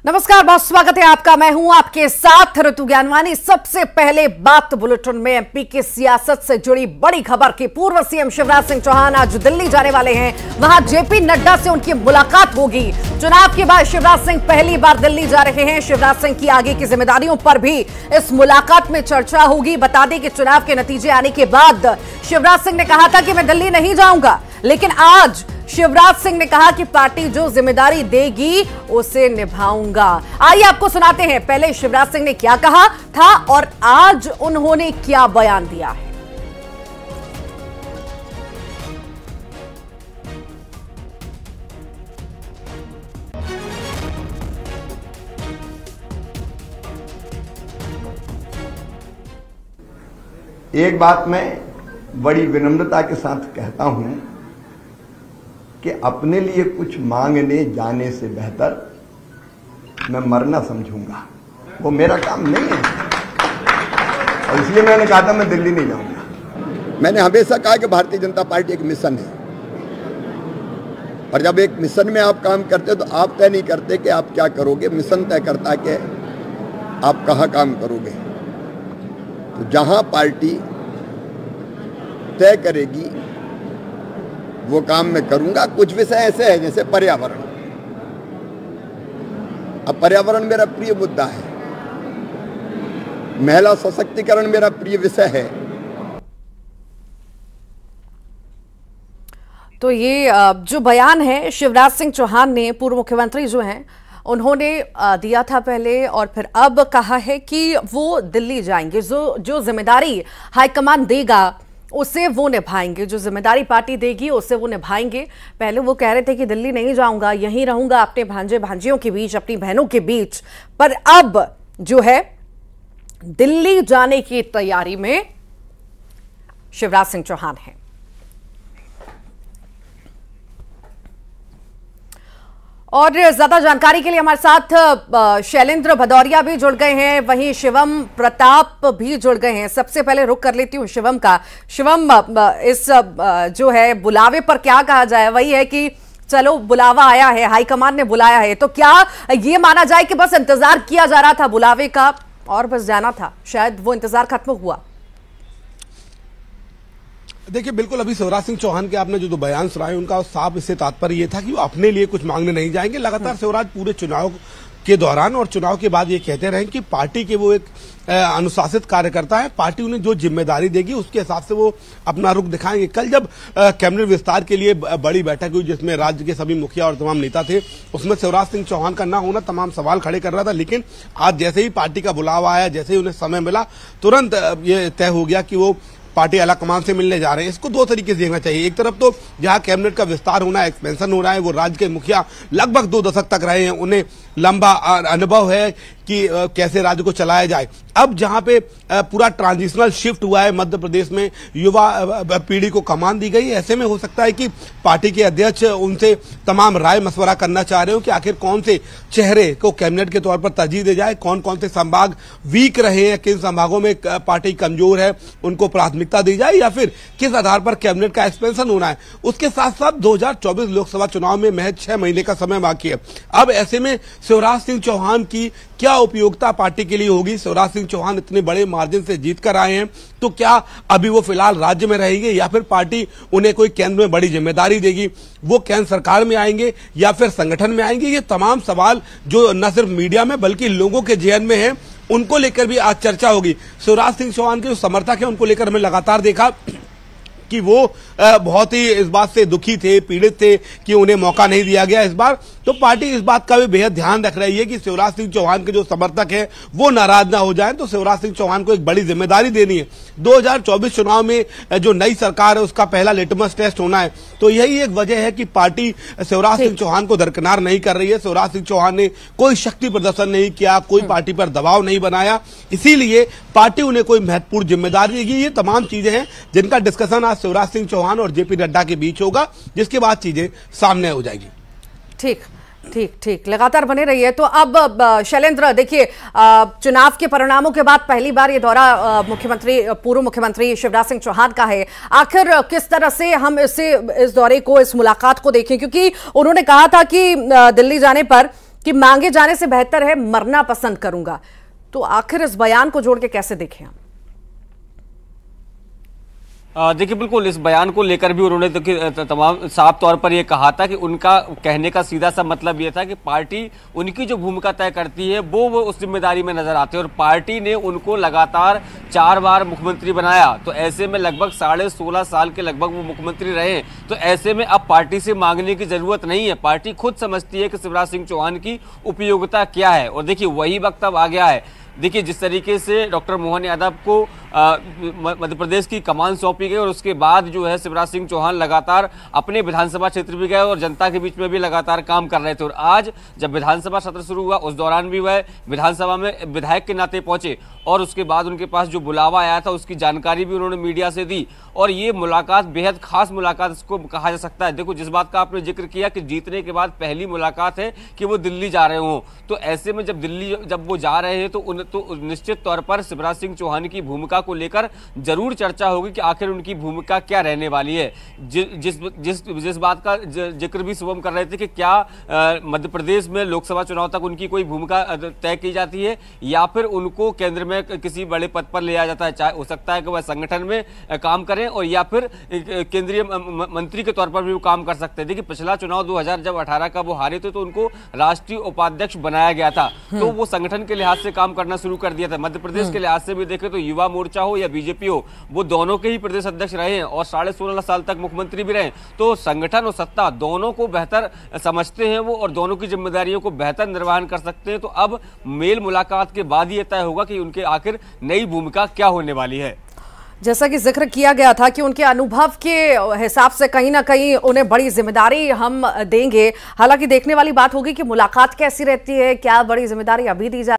नमस्कार, बहुत स्वागत है आपका। मैं हूं आपके साथ ऋतु ज्ञानवानी। सबसे पहले बात बुलेटिन में एमपी की सियासत से जुड़ी बड़ी खबर की। पूर्व सीएम शिवराज सिंह चौहान आज दिल्ली जाने वाले हैं। वहां जेपी नड्डा से उनकी मुलाकात होगी। चुनाव के बाद शिवराज सिंह पहली बार दिल्ली जा रहे हैं। शिवराज सिंह की आगे की जिम्मेदारियों पर भी इस मुलाकात में चर्चा होगी। बता दें कि चुनाव के नतीजे आने के बाद शिवराज सिंह ने कहा था कि मैं दिल्ली नहीं जाऊंगा, लेकिन आज शिवराज सिंह ने कहा कि पार्टी जो जिम्मेदारी देगी उसे निभाऊंगा। आइए आपको सुनाते हैं पहले शिवराज सिंह ने क्या कहा था और आज उन्होंने क्या बयान दिया है। एक बात मैं बड़ी विनम्रता के साथ कहता हूं कि अपने लिए कुछ मांगने जाने से बेहतर मैं मरना समझूंगा। वो मेरा काम नहीं है और इसलिए मैंने कहा था मैं दिल्ली नहीं जाऊंगा। मैंने हमेशा कहा कि भारतीय जनता पार्टी एक मिशन है और जब एक मिशन में आप काम करते हो तो आप तय नहीं करते कि आप क्या करोगे, मिशन तय करता है कि आप कहाँ काम करोगे। तो जहाँ पार्टी तय करेगी वो काम मैं करूंगा। कुछ विषय ऐसे हैं जैसे पर्यावरण। अब पर्यावरण मेरा प्रिय मुद्दा है, महिला सशक्तिकरण मेरा प्रिय विषय है। तो ये जो बयान है शिवराज सिंह चौहान ने, पूर्व मुख्यमंत्री जो हैं, उन्होंने दिया था पहले और फिर अब कहा है कि वो दिल्ली जाएंगे। जो जिम्मेदारी हाईकमान देगा उसे वो निभाएंगे, जो जिम्मेदारी पार्टी देगी उसे वो निभाएंगे। पहले वो कह रहे थे कि दिल्ली नहीं जाऊंगा, यहीं रहूंगा अपने भांजे भांजियों के बीच, अपनी बहनों के बीच। पर अब जो है दिल्ली जाने की तैयारी में शिवराज सिंह चौहान हैं। और ज्यादा जानकारी के लिए हमारे साथ शैलेंद्र भदौरिया भी जुड़ गए हैं, वहीं शिवम प्रताप भी जुड़ गए हैं। सबसे पहले रुक कर लेती हूं शिवम का। शिवम, इस जो है बुलावे पर क्या कहा जाए? वही है कि चलो बुलावा आया है, हाईकमान ने बुलाया है, तो क्या ये माना जाए कि बस इंतजार किया जा रहा था बुलावे का और बस जाना था, शायद वो इंतजार खत्म हुआ? देखिए, बिल्कुल अभी शिवराज सिंह चौहान के आपने जो बयान सुनाए उनका साफ इससे तात्पर्य ये था कि वो अपने लिए कुछ मांगने नहीं जाएंगे। लगातार शिवराज पूरे चुनाव के दौरान और चुनाव के बाद ये कहते रहे कि पार्टी के वो एक अनुशासित कार्यकर्ता है, पार्टी उन्हें जो जिम्मेदारी देगी उसके हिसाब से वो अपना रुख दिखाएंगे। कल जब कैबिनेट विस्तार के लिए बड़ी बैठक हुई जिसमें राज्य के सभी मुखिया और तमाम नेता थे, उसमें शिवराज सिंह चौहान का ना होना तमाम सवाल खड़े कर रहा था। लेकिन आज जैसे ही पार्टी का बुलावा आया, जैसे ही उन्हें समय मिला, तुरंत ये तय हो गया कि वो पार्टी आला कमान से मिलने जा रहे हैं। इसको दो तरीके से देखना चाहिए। एक तरफ तो जहां कैबिनेट का विस्तार होना है, एक्सपेंशन हो रहा है, वो राज्य के मुखिया लगभग 2 दशक तक रहे हैं, उन्हें लंबा अनुभव है कि कैसे राज्य को चलाया जाए। अब जहां पे पूरा ट्रांजिशनल शिफ्ट हुआ है, मध्य प्रदेश में युवा पीढ़ी को कमान दी गई, ऐसे में हो सकता है कि पार्टी के अध्यक्ष उनसे तमाम राय मशवरा करना चाह रहे हो कि आखिर कौन से चेहरे को कैबिनेट के तौर पर तरजीह दी जाए, कौन कौन से संभाग वीक रहे हैं, किन संभागों में पार्टी कमजोर है उनको प्राथमिकता दी जाए, या फिर किस आधार पर कैबिनेट का एक्सपेंशन होना है। उसके साथ साथ 2024 लोकसभा चुनाव में महज 6 महीने का समय बाकी है। अब ऐसे में शिवराज सिंह चौहान की क्या उपयोगिता पार्टी के लिए होगी? शिवराज सिंह चौहान इतने बड़े मार्जिन से जीत कर आए हैं, तो क्या अभी वो फिलहाल राज्य में रहेंगे या फिर पार्टी उन्हें कोई केंद्र में बड़ी जिम्मेदारी देगी? वो केंद्र सरकार में आएंगे या फिर संगठन में आएंगे? ये तमाम सवाल जो न सिर्फ मीडिया में बल्कि लोगों के जेहन में है, उनको लेकर भी आज चर्चा होगी। शिवराज सिंह चौहान के जो समर्थक है उनको लेकर हमें लगातार देखा कि वो बहुत ही इस बात से दुखी थे, पीड़ित थे कि उन्हें मौका नहीं दिया गया इस बार। तो पार्टी इस बात का भी बेहद ध्यान रख रही है कि शिवराज सिंह चौहान के जो समर्थक है वो नाराज ना हो जाएं। तो शिवराज सिंह चौहान को एक बड़ी जिम्मेदारी देनी है। 2024 चुनाव में जो नई सरकार है उसका पहला लिटमस टेस्ट होना है। तो यही एक वजह है कि पार्टी शिवराज सिंह चौहान को दरकिनार नहीं कर रही है। शिवराज सिंह चौहान ने कोई शक्ति प्रदर्शन नहीं किया, कोई पार्टी पर दबाव नहीं बनाया, इसीलिए पार्टी उन्हें कोई महत्वपूर्ण जिम्मेदारी देगी। ये तमाम चीजें हैं जिनका डिस्कशन आज शिवराज सिंह चौहान और जेपी नड्डा के बीच होगा, जिसके बाद चीजें सामने हो जाएगी। ठीक ठीक ठीक, लगातार बने रहिए। तो अब शैलेंद्र, देखिए, चुनाव के परिणामों के बाद पहली बार ये दौरा पूर्व मुख्यमंत्री शिवराज सिंह चौहान का है। आखिर किस तरह से हम इस दौरे को, इस मुलाकात को देखें? क्योंकि उन्होंने कहा था कि दिल्ली जाने पर कि मांगे जाने से बेहतर है मरना पसंद करूंगा, तो आखिर इस बयान को जोड़ के कैसे देखें हम? देखिए, बिल्कुल इस बयान को लेकर भी उन्होंने तमाम साफ तौर पर यह कहा था कि उनका कहने का सीधा सा मतलब यह था कि पार्टी उनकी जो भूमिका तय करती है वो उस जिम्मेदारी में नजर आते हैं, और पार्टी ने उनको लगातार 4 बार मुख्यमंत्री बनाया। तो ऐसे में लगभग 16.5 साल के लगभग वो मुख्यमंत्री रहे। तो ऐसे में अब पार्टी से मांगने की जरूरत नहीं है। पार्टी खुद समझती है कि शिवराज सिंह चौहान की उपयोगिता क्या है, और देखिए वही वक्त अब आ गया है। देखिए, जिस तरीके से डॉक्टर मोहन यादव को मध्य प्रदेश की कमान सौंपी गई और उसके बाद जो है शिवराज सिंह चौहान लगातार अपने विधानसभा क्षेत्र भी गए और जनता के बीच में भी लगातार काम कर रहे थे। और आज जब विधानसभा सत्र शुरू हुआ उस दौरान भी वह विधानसभा में विधायक के नाते पहुंचे, और उसके बाद उनके पास जो बुलावा आया था उसकी जानकारी भी उन्होंने मीडिया से दी। और ये मुलाकात बेहद खास मुलाकात इसको कहा जा सकता है। देखो, जिस बात का आपने जिक्र किया कि जीतने के बाद पहली मुलाकात है कि वो दिल्ली जा रहे हों, तो ऐसे में जब दिल्ली वो जा रहे हैं तो निश्चित तौर पर शिवराज सिंह चौहान की भूमिका को लेकर जरूर चर्चा होगी कि आखिर उनकी भूमिका क्या रहने वाली है। जिस बात का जिक्र भी शुभम कर रहे थे कि क्या मध्य प्रदेश में लोकसभा चुनाव तक उनकी कोई भूमिका तय की जाती है या फिर उनको केंद्र में किसी बड़े पद पर ले जाता है। चाहे हो सकता है कि वह संगठन में काम करें और या फिर केंद्रीय मंत्री के तौर पर भी वो काम कर सकते हैं। देखिए, पिछला चुनाव 2018 का वो हारे थे तो उनको राष्ट्रीय उपाध्यक्ष बनाया गया था, तो वो संगठन के लिहाज से काम करना शुरू कर दिया था। मध्य प्रदेश के लिहाज से भी देखें तो युवा मोर्चा हो या बीजेपी हो, वो दोनों के ही प्रदेश अध्यक्ष रहे हैं और 16.5 साल तक मुख्यमंत्री भी रहे। तो संगठन और सत्ता दोनों को बेहतर समझते हैं वो, और दोनों की जिम्मेदारियों को बेहतर निर्वहन कर सकते हैं। तो अब मेल मुलाकात के बाद ये तय होगा कि उनके आखिर नई भूमिका क्या होने वाली है। जैसा कि जिक्र किया गया था कि उनके अनुभव के हिसाब से कहीं ना कहीं उन्हें बड़ी जिम्मेदारी हम देंगे। हालांकि देखने वाली बात होगी कि मुलाकात कैसी रहती है, क्या बड़ी जिम्मेदारी अभी दी जा